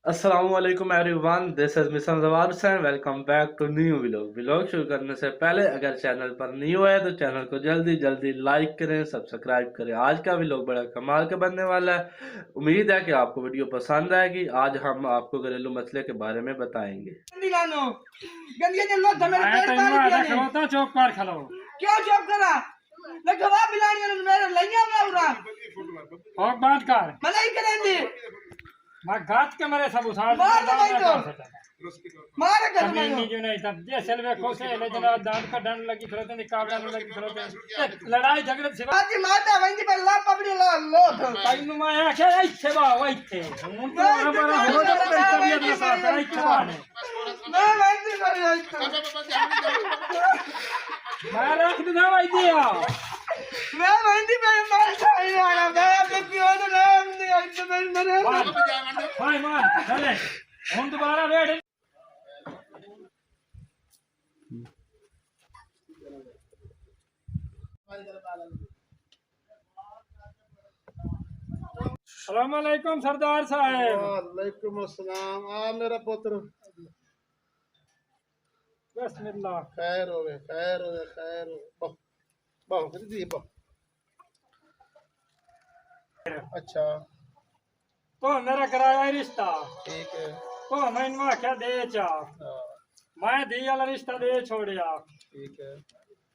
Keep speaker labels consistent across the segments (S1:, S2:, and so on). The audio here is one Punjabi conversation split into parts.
S1: अस्सलामुअलैकुम एवरीवन, दिस इज मिशन जवाब Hussain. Welcome back to new vlog शुरू करने से पहले अगर चैनल पर न्यू है तो चैनल को जल्दी जल्दी लाइक करें, सब्सक्राइब करें। आज का व्लॉग बड़ा कमाल का बनने वाला है। उम्मीद है कि आपको वीडियो पसंद आएगी। आज हम आपको घरेलू मसले के बारे में बताएंगे।
S2: चौक पर खलो
S3: क्यों चुप करा? मैं जवाब बिलानी है मेरे लइया में उरा
S2: और बात कर
S3: मलाई करेंदी
S2: मैं गात के मेरे सब उसाड़
S3: मार दे भाई तो मार कर
S2: कमी
S3: मैं
S2: नहीं जो नहीं तब ये सेलवे खोसे ले जना दांत का डंड लगी फिरते नहीं कावड़ा में लगी फिरते लड़ाई झगड़े से
S3: आज माता वंदी पर ला पकड़ी लो लो
S2: ताइनु मैं आखे आई से बा वही थे हूं तो हमारा हो तो तबीयत में साथ आई छवा ने
S3: मैं वंदी कर रही
S2: मैं रख दूंगा भाई दिया
S3: मैं वंदी पे मार जाई आना मैं अपने पियो तो नाम नहीं आई तो मेरे
S2: भाई मान चले हम दोबारा बैठ अस्सलाम वालेकुम सरदार साहब।
S4: वालेकुम अस्सलाम। आ मेरा पुत्र
S2: बिस्मिल्लाह
S4: खैर हो गए, खैर हो गए, खैर हो बहुत जी बहुत अच्छा
S2: तो मेरा कराया ही रिश्ता
S4: ठीक है।
S2: तो मैंने आख्या दे चा
S4: हाँ,
S2: मैं दी वाला रिश्ता दे छोड़िया
S4: ठीक है।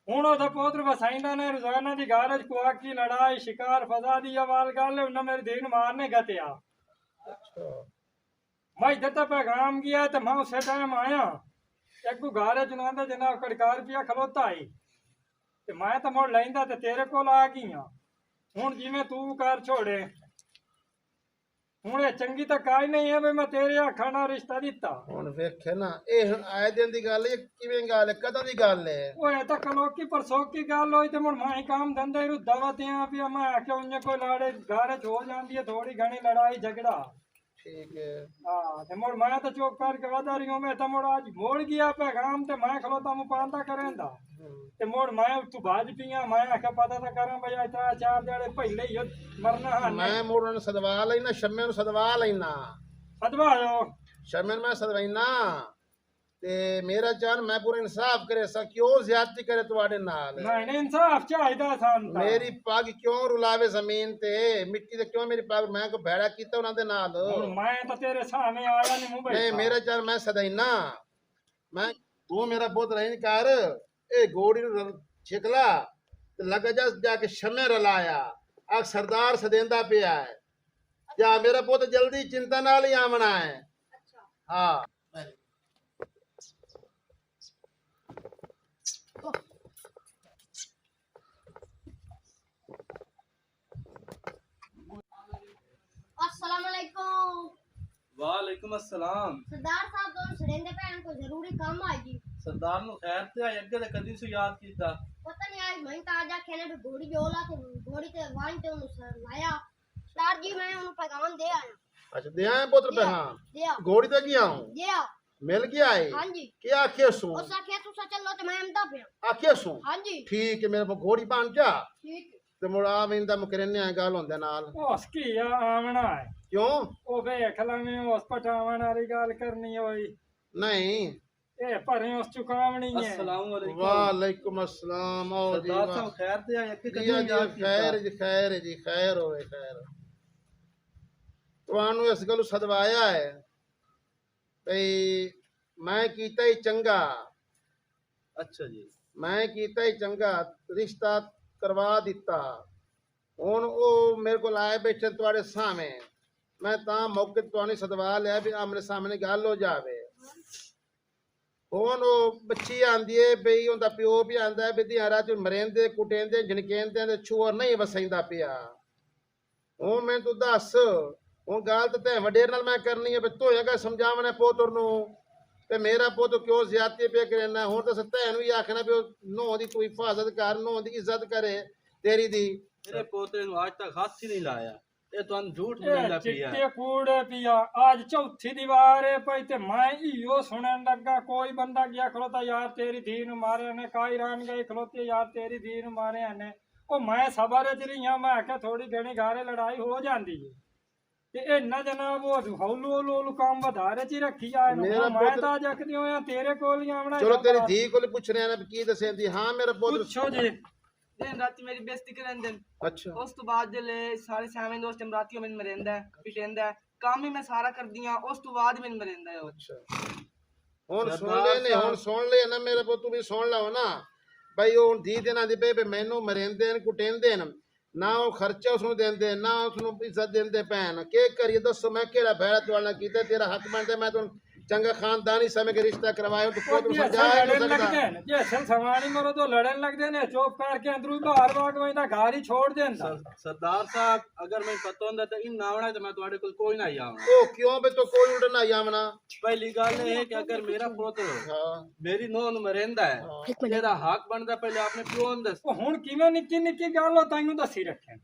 S2: हूं ओदा पोत्र बसाइंदा ने रोजाना दी गारज कुआ की लड़ाई शिकार फजा दी अवाल गल उन्हें मेरे दीन मारने गतिया
S4: अच्छा
S2: मैं इधर पैगाम गया तो मैं उसे टाइम आया एक को गारज ना जनाब कड़कार पिया खलोता आई ते मैं तो मुड़ लेंदा ते तेरे कोल आ गई हूं जिवें तू कर छोड़े हूं ये चंगी तो काई नहीं है भी मैं तेरे आखा ना रिश्ता दिता
S4: ਹੁਣ ਵੇਖੇ ਨਾ ਇਹ ਹੁਣ ਆਏ ਦਿਨ ਦੀ ਗੱਲ ਹੈ ਕਿਵੇਂ ਗੱਲ ਹੈ ਕਦੋਂ ਦੀ ਗੱਲ ਹੈ
S2: ओए तो कलोकी परसों की गल होई ते मुड़ मैं काम धंधे रू दवा ते आ पिया मैं आखे उन्हें कोई लाड़े गारज हो जाती है थोड़ी घनी लड़ाई झगड़ा
S4: ठीक है।
S2: हाँ ते मुड़ मैं तो चुप करके वधा रही हूं मैं तो मुड़ आज मोड़ गया पैगाम ते मैं खलोता मुँह पांदा करेंदा ते मुड़ मैं तू बाज पिया मैं आखे पता तो करा भाई इतना चार जड़े पहले ही मरना है
S4: ਮੈਂ ਮੋੜ ਨੂੰ ਸਦਵਾ ਲੈਣਾ ਸ਼ਮੇ ਨੂੰ ਸਦਵਾ ਲੈਣਾ
S2: सदवायो
S4: ਸ਼ਮੇ ਨੂੰ ਮੈਂ ਸਦਵਾਈਨਾ ਤੇ ਮੇਰਾ ਜਾਨ ਮੈਂ ਪੂਰਾ ਇਨਸਾਫ ਕਰੇ ਸਾ ਕਿਉਂ ਜ਼ਿਆਦਤੀ ਕਰੇ ਤੁਹਾਡੇ ਨਾਲ
S2: नहीं इंसाफ चाहिए सन
S4: ਮੇਰੀ ਪੱਗ ਕਿਉਂ ਰੁਲਾਵੇ ਜ਼ਮੀਨ ਤੇ ਮਿੱਟੀ ਤੇ ਕਿਉਂ ਮੇਰੀ ਪੱਗ ਮੈਂ ਕੋ ਭੈੜਾ ਕੀਤਾ ਉਹਨਾਂ ਦੇ ਨਾਲ
S2: मैं तो तेरे सामने आया नहीं मुंह
S4: ਨਹੀਂ ਮੇਰਾ ਜਾਨ ਮੈਂ ਸਦਾਈਨਾ ਮੈਂ ਤੂੰ ਮੇਰਾ ਪੁੱਤ ਰਹਿਣ ਕਰ ਇਹ ਗੋੜੀ ਨੂੰ ਛਿਕਲਾ ਤੇ ਲੱਗ ਜਾ ਕੇ ਸ਼ਮੇ ਰਲਾਇਆ ਆ ਸਰਦਾਰ ਸਦੇਂਦਾ ਪਿਆ ਹੈ ਜਾ ਮੇਰਾ ਪੁੱਤ ਜਲਦੀ ਚਿੰਤਾ ਨਾਲ ਹੀ ਆਵਣਾ ਹੈ ਹਾਂ
S5: अस्सलाम वालेकुम।
S1: वालेकुम अस्सलाम।
S5: सरदार साहब तो सरेंदे भैन को जरूरी काम आई जी।
S1: सरदार नु खैर ते आई अगे ते कदी सु याद कीता।
S5: पता नहीं आज मैं ताजा खेने पे घोड़ी जोला तो घोड़ी ते वाइन ते उन सर लाया। सरदार जी मैं उन पैगाम दे आया।
S4: अच्छा दे आए पुत्र पे हाँ
S5: दिया
S4: घोड़ी तक गया हूँ
S5: दिया।
S4: मिल गया है
S5: हां जी।
S4: क्या आखे सू
S5: उस आखे तू सा चलो ते मैं अमदा पे।
S4: आखे सू
S5: हां जी।
S4: ठीक है मेरे को घोड़ी पान चा
S5: ठीक है।
S4: ਤੇ ਮੁੜ ਆ ਵਿੰਦਾ ਮੁਕਰਨੇ ਆ ਗੱਲ ਹੁੰਦੇ ਨਾਲ
S2: ਉਸ ਕੀ ਆ ਆਵਣਾ ਹੈ
S4: ਕਿਉਂ
S2: ਉਹ ਵੇਖ ਲਾਵੇਂ ਉਸ ਪਟਾਵਣ ਵਾਲੀ ਗੱਲ ਕਰਨੀ ਹੋਈ
S4: ਨਹੀਂ
S2: ਇਹ ਭਰੇ ਉਸ ਚੁਕਾਵਣੀ ਹੈ
S1: अस्सलाम वालेकुम।
S4: ਵਾਲੇਕੁਮ अस्सलाम आओ जी
S1: सरदार साहब खैर ते आई अगे कदी
S4: ਜੀ
S1: याद कीता।
S4: ਖੈਰ ਜੀ ਖੈਰ ਜੀ ਖੈਰ ਹੋਵੇ ਖੈਰ ਤੁਹਾਨੂੰ ਇਸ ਗੱਲ ਸਦਵਾਇਆ ਹੈ ਭਈ ਮੈਂ ਕੀਤਾ ਹੀ ਚੰਗਾ
S1: अच्छा जी।
S4: ਮੈਂ ਕੀਤਾ ਹੀ ਚੰਗਾ ਰਿਸ਼ਤਾ ਕਰਵਾ ਦਿੱਤਾ ਹੁਣ ਉਹ ਮੇਰੇ ਕੋਲ ਆਏ ਬੈਠੇ ਤੁਹਾਡੇ ਸਾਹਮਣੇ ਮੈਂ ਤਾਂ ਮੌਕੇ ਤੇ ਤੁਹਾਨੂੰ ਸਦਵਾ ਲਿਆ ਵੀ ਆਮਨੇ ਸਾਹਮਣੇ ਗੱਲ ਹੋ ਜਾਵੇ ਹੁਣ ਉਹ ਬੱਚੀ ਆਂਦੀ ਏ ਬਈ ਉਹਦਾ ਪਿਓ ਵੀ ਆਂਦਾ ਹੈ ਵੀ ਦਿਹਾੜਾ ਚ ਮਰੇਂਦੇ ਕੁਟੇਂਦੇ ਜਣਕੇਂਦੇ ਤੇ ਛੂਰ ਨਹੀਂ ਵਸੈਂਦਾ ਪਿਆ ਹੁਣ ਮੈਂ ਤੂੰ ਦੱਸ ਹੁਣ ਗੱਲ ਤੇ ਵੱਡੇ ਨਾਲ ਮੈਂ ਕਰਨੀ ਹੈ ਵੀ ਤੂੰ ਹੈਗਾ ਸਮਝਾਵਣਾ ਪੋਤਰ ਨੂੰ ਤੇ ਮੇਰਾ ਪੁੱਤ ਕਿਉਂ ਜ਼ਿਆਦਤੀ ਪੇ ਕਰਨਾ ਹੁਣ ਤਾਂ ਸੱਤਾ ਇਹਨੂੰ ਹੀ ਆਖਣਾ ਵੀ ਨੋਹ ਦੀ ਤੂੰ ਹਿਫਾਜ਼ਤ ਕਰ ਨੋਹ ਦੀ ਇੱਜ਼ਤ ਕਰੇ ਤੇਰੀ ਦੀ
S1: मेरे पोते नु आज तक हाथ ही नहीं लाया। ये तो झूठ बोलदा पिया।
S2: चिट्टे कूड़े पिया आज चौथी दीवार है पई ते मैं इहो सुनन लगा कोई बंदा गया खलोता यार तेरी धी नु मारे ने काई रान गए खलोते यार तेरी धी नु मारे ने ओ मैं सबर च रही हां मैं आख्या थोड़ी घणी घारे लड़ाई हो जांदी है ਤੇ ਇਹ ਨਾ ਜਨਾਬ ਉਹ ਹੌਲੂ ਕੰਮ ਵਧਾਰੇ ਚ ਹੀ ਰੱਖੀ ਆਏ ਨੂੰ
S4: ਮੇਰਾ
S2: ਮੈਂ
S4: ਪੁੱਤ-
S2: ਤਾਂ ਜੱਕਦੀ ਹੋਇਆ ਤੇਰੇ ਕੋਲ ਹੀ ਆਵਣਾ
S4: ਚਲੋ ਤੇਰੀ ਧੀ ਕੋਲ ਪੁੱਛ ਰਿਹਾ ਨਾ ਵੀ ਕੀ ਦੱਸੇਂਦੀ ਹਾਂ ਮੇਰਾ ਪੁੱਤ
S2: ਪੁੱਛੋ ਜੀ
S3: दिन रात मेरी बेइज्जती करन दिन
S4: ਅੱਛਾ
S3: उस तो बाद जले सारे सामने दोस्त रात को मैंने मरेंदा है पिटेंदा है काम भी मैं सारा कर दिया उस तो बाद मैंने मरेंदा है
S4: ਅੱਛਾ ਹੁਣ ਸੁਣ ਲੈ ਨੇ ਹੁਣ ਸੁਣ ਲੈ ਨਾ ਮੇਰੇ ਪੁੱਤ ਤੂੰ ਵੀ ਸੁਣ ਲਓ ਨਾ ਬਈ ਉਹ ਧੀ ਦੇ ਨਾਲ ਦੀ ਪਏ ਵੀ ਮੈਨੂੰ ਮਰਿੰਦੇ ਨੇ ਕੁਟੇਂਦੇ ਨੇ ਨਾ ਉਹ ਖਰਚਾ ਉਸਨੂੰ ਦਿੰਦੇ ਨਾ ਉਸਨੂੰ ਇੱਜ਼ਤ ਦਿੰਦੇ ਪੈਣ ਕੀ ਕਰੀਏ ਦੱਸੋ ਮੈਂ ਕਿਹੜਾ ਭੈੜਾ ਤੁਹਾਡਾ ਕੀਤਾ ਤੇਰਾ ਹੱਕ ਬਣਦਾ ਮੈਂ ਤੁਹਾਨੂੰ ਚੰਗਾ ਖਾਨਦਾਨੀ ਸਮੇਂ ਕੇ ਰਿਸ਼ਤਾ ਕਰਵਾਇਆ ਤੂੰ ਪੁੱਤ ਨੂੰ ਸਮਝਾਇਆ ਨਹੀਂ
S2: ਲੜਨ
S4: ਸਕਦਾ
S2: ਲੱਗਦੇ ਨੇ ਜੇ ਅਸਲ ਸਵਾਣੀ ਮਰੋ ਤਾਂ ਲੜਨ ਲੱਗਦੇ ਨੇ ਚੁੱਪ ਕਰਕੇ ਅੰਦਰੋਂ ਬਾਹਰ ਵਾਗ ਵੈਂਦਾ ਘਰ ਹੀ ਛੋੜ ਦਿੰਦਾ
S1: सरदार साहब अगर मैं पता होंदा तो इन ना आना तो मैं तुम्हारे कोल कोई ना ही आवां
S4: ਉਹ ਕਿਉਂ ਬਈ ਤੂੰ ਕੋਈ ਉਲਟ ਨਾ ਜਾਵਣਾ
S1: पहली गल ये है कि अगर मेरा पुत्र
S4: ਹਾਂ
S1: मेरी नौं नूं मरेंदा है तेरा हक बनदा पहले आपने प्यो नूं दस
S2: ਉਹ ਹੁਣ ਕਿਵੇਂ ਨਿੱਕੀ ਨਿੱਕੀ ਗੱਲ ਉਹ ਤੈਨੂੰ ਦੱਸੀ ਰੱਖੇ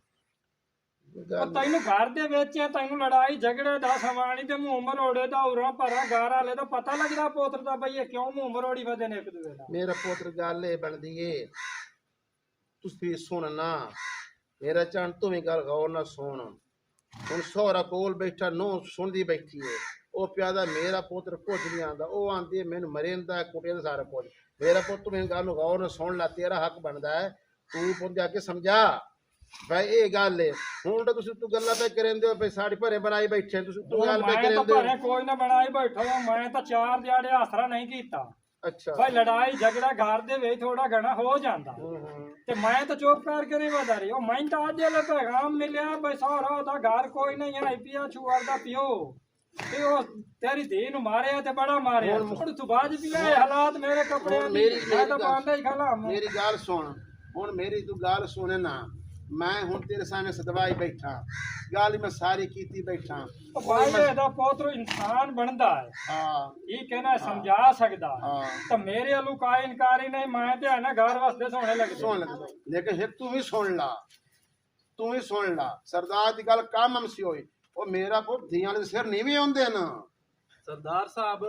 S2: ਉਹ ਤੈਨੂੰ ਘਰ ਦੇ ਵਿੱਚ ਤੈਨੂੰ ਲੜਾਈ ਝਗੜੇ ਦਾ ਸਵਾਣੀ ਤੇ ਮੂੰਹ ਮਰੋੜੇ ਦਾ ਉਰਾ ਭਰਾ ਘਰ ਵਾਲੇ ਦਾ ਪਤਾ ਲੱਗਦਾ ਪੁੱਤਰ ਦਾ ਬਈ ਇਹ ਕਿਉਂ ਮੂੰਹ ਮਰੋੜੀ ਵਧੇ ਨੇ ਇੱਕ ਦੂਜੇ ਦਾ
S4: ਮੇਰਾ ਪੁੱਤਰ ਗੱਲ ਇਹ ਬਣਦੀ ਏ ਤੁਸੀਂ ਸੁਣਨਾ ਮੇਰਾ ਚੰਨ ਤੂੰ ਵੀ ਗੱਲ ਗੌਰ ਨਾਲ ਸੁਣ ਹੁਣ ਸਹੁਰਾ ਕੋਲ ਬੈਠਾ ਨੋ ਸੁਣਦੀ ਬੈਠੀ ਏ ਉਹ ਪਿਆਦਾ ਮੇਰਾ ਪੁੱਤਰ ਕੁਝ ਨਹੀਂ ਆਂਦਾ ਉਹ ਆਂਦੀ ਮੈਨੂੰ ਮਰੇਂਦਾ ਕੁੱਟੇਂਦਾ ਸਾਰਾ ਕੁਝ ਮੇਰਾ ਪੁੱਤ ਤੂੰ ਮੈਨੂੰ ਗੱਲ ਨੂੰ ਗੌਰ ਨਾਲ ਸੁਣ ਲੈ ਤੇਰਾ ਹੱਕ ਬਣਦਾ ਹੈ ਤੂੰ ਪੁੱਤ ਜਾ ਕੇ ਸਮਝਾ ਭਾਈ ਇਹ ਗੱਲ ਏ ਹੁਣ ਤਾਂ ਤੁਸੀਂ ਤੂੰ ਗੱਲਾਂ ਪੈ ਕਰੇਂਦੇ ਹੋ ਭਾਈ ਸਾਡੀ ਭਰੇ ਬਣਾਈ ਬੈਠੇ ਤੁਸੀਂ ਤੂੰ ਗੱਲ ਪੈ
S2: ਮੈਂ ਤਾਂ
S4: ਕਰੇਂਦੇ
S2: ਭਰੇ
S4: ਹੋ
S2: ਕੋਈ ਨਾ ਬਣਾਈ ਬੈਠਾ ਵਾਂ, ਮੈਂ ਤਾਂ 4 ਦਿਹਾੜੇ ਆਸਰਾ ਨਹੀਂ ਕੀਤਾ
S4: ਅੱਛਾ
S2: ਭਾਈ ਲੜਾਈ ਝਗੜਾ ਘਰ ਦੇ ਵਿੱਚ ਥੋੜਾ ਘਣਾ ਹੋ ਜਾਂਦਾ ਤੇ ਮੈਂ ਤਾਂ ਚੁੱਪ ਕਰਕੇ ਨਹੀਂ ਵਧਾ ਰਹੀ ਉਹ ਮੈਂ ਤਾਂ ਅੱਜ ਇਹ ਪੈਗਾਮ ਮਿਲਿਆ ਬਈ ਸਹੁਰਾ ਉਹਦਾ ਘਰ ਕੋਈ ਨਹੀਂ ਹੈ ਪੀਆ ਛੁਆਰ ਦਾ ਪਿਓ ਤੇ ਉਹ ਤੇਰੀ ਧੀ ਨੂੰ ਮਾਰਿਆ ਤੇ ਬੜਾ ਮਾਰਿਆ ਹੁਣ ਤੂੰ ਬਾਜ ਵੀ ਇਹ ਹਾਲਾਤ ਮੇਰੇ ਕੱਪੜੇ
S4: ਹੁਣ ਮੇਰੀ-
S2: ਮੈਂ ਤਾਂ
S4: ਮੇਰੀ
S2: ਪਾਉਂਦਾ ਹੀ ਖਲਾ
S4: ਮੇਰੀ ਗੱਲ ਸੁਣ ਹੁਣ ਮੇਰੀ ਤੂੰ ਗੱਲ ਸੁਣੇ ਨਾ ਮੈਂ ਹੁਣ ਤੇਰੇ ਸਾਹਮਣੇ ਸਦਵਾਈ ਬੈਠਾ ਗੱਲ ਮੈਂ ਸਾਰੀ ਕੀਤੀ ਬੈਠਾ
S2: ਭਾਈ ਇਹਦਾ ਪੁੱਤਰ ਇਨਸਾਨ ਬਣਦਾ ਹੈ
S4: ਹਾਂ
S2: ਇਹ ਕਹਿਣਾ ਸਮਝਾ ਸਕਦਾ
S4: ਹਾਂ
S2: ਤਾਂ ਮੇਰੇ ਵੱਲੋਂ ਕੋਈ ਇਨਕਾਰੀ ਨਹੀਂ ਮੈਂ ਤੇ ਹੈ ਨਾ ਘਰ ਵਾਸਤੇ ਸੋਹਣੇ ਲੱਗਦੇ
S4: ਸੁਣ ਲੈ ਲੇਕਿਨ ਇੱਕ ਤੂੰ ਵੀ ਸੁਣ ਲਾ ਤੂੰ ਵੀ ਸੁਣ ਲਾ ਸਰਦਾਰ ਦੀ ਗੱਲ ਕੰਮ ਸੀ ਹੋਈ ਉਹ ਮੇਰਾ ਪੁੱਤ ਧੀਆਂ ਦੇ ਸਿਰ ਨੀਵੇਂ ਹੁੰਦੇ ਨਾ
S1: सरदार साहब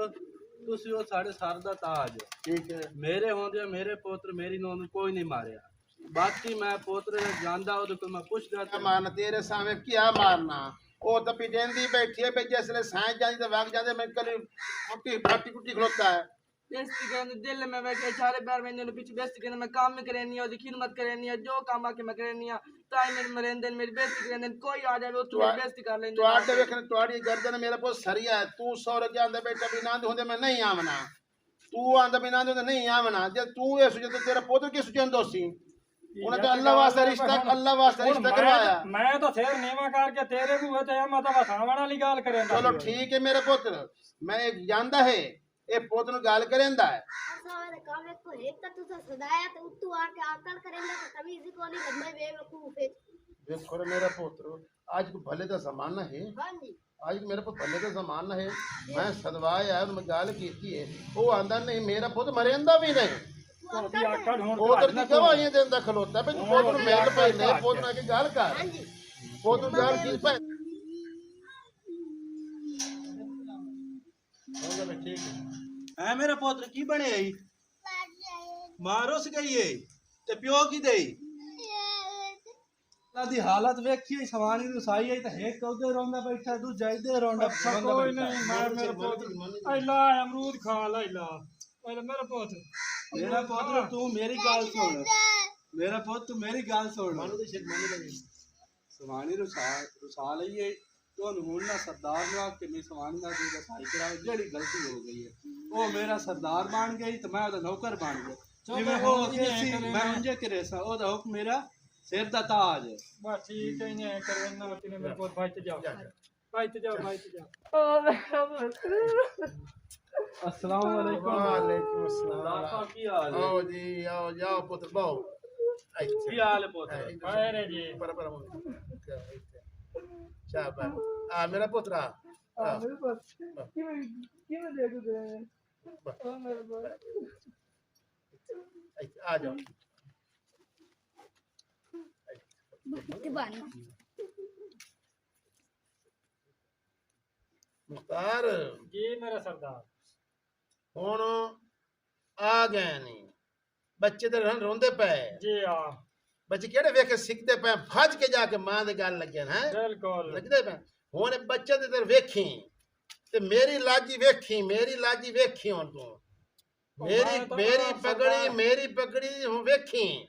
S1: ਤੁਸੀਂ ਉਹ ਸਾਡੇ ਸਰ ਦਾ ਤਾਜ
S4: ਠੀਕ ਹੈ
S1: ਮੇਰੇ ਹੁੰਦੇ ਮੇਰੇ ਪੁੱਤਰ ਮੇਰੀ ਨੌਂ ਨੂੰ ਕੋਈ ਨਹੀਂ ਮਾਰਿਆ ਬਾਕੀ ਮੈਂ ਪੁੱਤਰ ਜਾਂਦਾ ਉਹਦੇ ਕੋਲ ਮੈਂ ਪੁੱਛਦਾ
S4: ਕਿਆ ਮਾਰਨਾ ਤੇਰੇ ਸਾਹਮਣੇ ਕਿਆ ਮਾਰਨਾ ਉਹ ਤਾਂ ਪਿਟੇਂਦੀ ਬੈਠੀ ਹੈ ਬਈ ਜਿਸਲੇ ਸਾਂਝ ਜਾਂਦੀ ਤਾਂ ਵਗ ਜਾਂਦੇ ਮੈਂ ਕਲੀ ਕੁੱਟੀ ਫਾਟੀ ਕੁੱਟੀ ਖਲੋਤਾ ਹੈ
S3: बेइज्जती करन दिल में बैठे सारे बार मैंने पीछे बेइज्जती करन मैं काम में करनी है उसकी खिदमत करनी है जो काम आके मैं करनी है ताई मेरे मरेंदे मेरी बेइज्जती करन कोई आ जाए वो मेरी बेइज्जती कर लेंगे
S4: ਤੁਹਾਡੇ ਵੇਖਣ ਤੁਹਾਡੀ ਗਰਦਨ ਮੇਰਾ ਪੁੱਤ ਸਰੀਆ ਹੈ ਤੂੰ ਸੌਰ ਕੇ ਆਂਦਾ ਬੈਠਾ ਵੀ ਨੰਦ ਹੁੰਦੇ ਮੈਂ ਨਹੀਂ ਆਵਣਾ ਤੂੰ ਆਂਦਾ ਵੀ ਨੰਦ ਹੁੰਦੇ ਨਹੀਂ ਆਵਣਾ ਜੇ ਤੂੰ ਇਹ ਸੁਝੇ ਤੇ ਤੇਰਾ ਪੁੱਤ ਕੀ ਸੁਝੰਦੋ ਸੀ ਉਹਨੇ ਤਾਂ ਅੱਲਾ ਵਾਸਤੇ ਰਿਸ਼ਤਾ ਕਰਵਾਇਆ
S2: ਮੈਂ ਤਾਂ ਸਿਰ ਨੀਵਾ ਕਰਕੇ ਤੇਰੇ ਬੂਹੇ ਤੇ ਮੈਂ ਤਾਂ ਵਸਾਵਣ ਵਾਲੀ ਗੱਲ ਕਰੇਂਦਾ
S4: ਚਲੋ ਠੀਕ ਹੈ ਮੇਰੇ ਪੁੱਤ ਮੈਂ ਇਹ ਜਾਂਦਾ ਹੈ ਇਹ ਪੁੱਤ ਨੂੰ ਗੱਲ ਕਰੇਂਦਾ ਹੈ
S5: सारे काम एक को एक तक तुझे सदाया तो तू आके आकल करेंगे तो तमीज को नहीं बंदे बेवकूफ है
S4: ਦੇਖੋ ਰੇ ਮੇਰਾ ਪੁੱਤਰ ਅੱਜ ਕੋ ਭਲੇ ਦਾ ਜ਼ਮਾਨਾ ਹੈ
S5: हां जी
S4: ਅੱਜ ਮੇਰੇ ਕੋਲ ਭਲੇ ਦਾ ਜ਼ਮਾਨਾ ਹੈ ਮੈਂ ਸਦਵਾਇਆ ਉਹਨੂੰ ਮੈਂ ਗੱਲ ਕੀਤੀ ਹੈ ਉਹ ਆਂਦਾ ਨਹੀਂ ਮੇਰਾ ਪੁੱਤ ਮਰੇਂਦਾ ਵੀ ਨਹੀਂ
S2: ਉਹ ਵੀ ਆਕੜ ਹੁਣ
S4: ਉਹ ਤਾਂ ਗਵਾਹੀਆਂ ਦੇਂਦਾ ਖਲੋਤਾ ਬਈ ਪੁੱਤ ਨੂੰ ਮਿਲ ਪਈ ਨੇ ਪੁੱਤ ਨਾਲ ਕੇ ਗੱਲ ਕਰ
S5: हां जी
S4: ਪੁੱਤ ਨੂੰ ਗੱਲ ਕੀ ਪੈ
S1: ਐ ਮੇਰਾ ਪੁੱਤਰ ਕੀ ਬਣਿਆ ਈ ਮਾਰੋ ਸਗਈਏ ਤੇ ਪਿਓ ਕੀ ਦੇਈ ਦੀ ਹਾਲਤ ਵੇਖੀ ਸਵਾਣੀ ਨੂੰ ਸਾਈ ਆਈ ਤਾਂ ਹੇਕ ਉਹਦੇ ਰੋਂਦਾ ਬੈਠਾ ਤੂੰ ਜਾਈਦੇ ਰੋਂਦਾ
S2: ਕੋਈ ਨਹੀਂ ਮੈਂ ਮੇਰੇ ਪੁੱਤ ਐਲਾ ਅਮਰੂਦ ਖਾ ਲੈ ਲਾ ਪਹਿਲੇ ਮੇਰੇ ਪੁੱਤ
S1: ਮੇਰਾ ਪੁੱਤਰ ਤੂੰ ਮੇਰੀ ਗੱਲ ਸੁਣ ਮੇਰਾ ਪੁੱਤ ਤੂੰ ਮੇਰੀ ਗੱਲ ਸੁਣ ਸਵਾਣੀ ਰੁਸਾ ਲਈਏ ਤੁਹਾਨੂੰ ਹੁਣ ਨਾ ਸਰਦਾਰ ਨੂੰ ਆ ਕੇ ਮੈਂ ਸਵਾਣੀ ਨਾਲ ਦੀ ਸਾਈ ਕਰਾ ਜਿਹੜੀ ਗਲਤੀ ਹੋ ਗਈ ਹੈ ਉਹ ਮੇਰਾ ਸਰਦਾਰ ਬਣ ਗਈ ਤੇ ਮੈਂ ਉਹਦਾ ਨੌਕਰ ਬਣ ਗਿਆ ਜਿਵੇਂ ਉਹ ਸੀ ਮੈਂ ਉਂਝੇ ਕਰੇ ਸਾ ਉਹਦਾ ਹੁਕਮ ਮੇਰਾ ਸਿਰ ਦਾ ਤਾਜ ਹੈ
S2: ਬਸ ਠੀਕ ਹੈ ਨਹੀਂ ਕਰੇ ਨਾ ਤੇਨੇ ਮੇਰੇ ਪੁੱਤ ਭਾਈ ਤੇ ਜਾ ਭਾਈ ਤੇ ਜਾ अस्सलाम वालेकुम
S4: ਵਾਲੇਕੁਮ ਅਸਲਾਮ
S1: ਆਪਾ ਕੀ ਹਾਲ ਹੈ
S4: ਆਓ ਜੀ ਆਓ ਜਾਓ ਪੁੱਤਰ ਬਾਓ
S1: ਕੀ ਹਾਲ ਹੈ ਪੁੱਤਰ
S2: ਹਾਏ ਜੀ
S4: ਪਰ ਸ਼ਾਬਾਸ਼ ਆ ਮੇਰਾ ਪੁੱਤਰਾ
S3: मेरे पास किਵੇਂ ਦੇਖਦੇ ਆ ਮੇਰੇ ਪਾਸ
S4: ਆ ਜਾਓ
S5: दीवानी
S4: ਮੁਖਤਾਰ
S2: ਜੀ ਮੇਰਾ ਸਰਦਾਰ
S4: ਹੁਣ ਆ ਗਏ ਨਹੀਂ ਬੱਚੇ ਤੇ ਰੋਂਦੇ ਪਏ
S2: ਜੀ ਆ
S4: ਬੱਚੇ ਕਿਹੜੇ ਵੇਖ ਕੇ ਸਿੱਖਦੇ ਪਏ ਭੱਜ ਕੇ ਜਾ ਕੇ ਮਾਂ ਦੇ ਗੱਲ ਲੱਗੇ ਹੈ
S2: ਬਿਲਕੁਲ
S4: ਲੱਗਦੇ ਪਏ ਹੁਣ ਬੱਚੇ ਦੇ ਤੇ ਵੇਖੀ ਤੇ ਮੇਰੀ ਲਾਜੀ ਵੇਖੀ ਹੁਣ ਤੂੰ ਮੇਰੀ ਪਗੜੀ ਹੁਣ ਵੇਖੀ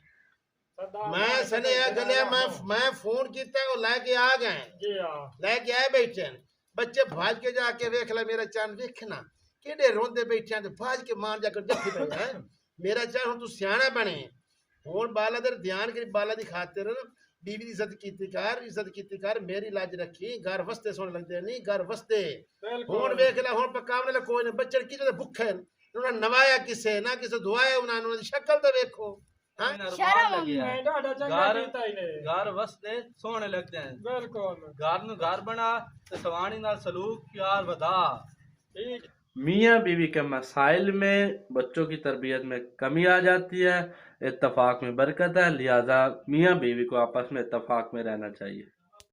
S4: ਮੈਂ ਸਨਿਆ ਗਲਿਆ ਮੈਂ ਫੋਨ ਕੀਤਾ ਉਹ ਲੈ ਕੇ ਆ ਗਏ
S2: ਜੀ ਆ
S4: ਲੈ ਕੇ ਆਏ ਬੈਠੇ ਨੇ। ਬੱਚੇ ਭਾਜ ਕੇ ਜਾ ਕੇ ਵੇਖ ਲੈ ਮੇਰਾ ਚੰਨ ਵੇਖਣਾ ਕਿਹੜੇ ਰੋਂਦੇ ਬੈਠੇ ਤੇ ਭਾਜ ਕੇ ਮਾਰ ਜਾ ਕੇ ਜੱਫੀ ਪਈ ਹੈ ਮੇਰਾ ਚੰਨ ਹੁਣ ਤੂੰ ਸਿਆਣਾ ਬਣੇ ਹੁਣ ਬਾਲਾ ਦੇ ਧਿਆਨ ਕਰੀ ਬਾਲਾ ਦੀ ਖਾਤਰ बीवी की इज्जत की कर मेरी लाज रखी घर वस्ते सोने लगते नहीं घर वस्ते हुन वेख ले हुन पकावने ले कोई नहीं बच्चे की तो भुखे उन्होंने नवाया किसे ना किसे धुआया उन्होंने शक्ल तो देखो हां
S1: घर वस्ते सोने लगते हैं
S2: बिल्कुल
S1: घर नु घर बना ते सवानी नाल सलूक प्यार वधा मियाँ बीवी के मसाइल में बच्चों की तरबियत में कमी आ जाती है, इत्तफाक में बरकत है, लिहाजा मियाँ बीवी को आपस में इत्तफाक में रहना चाहिए।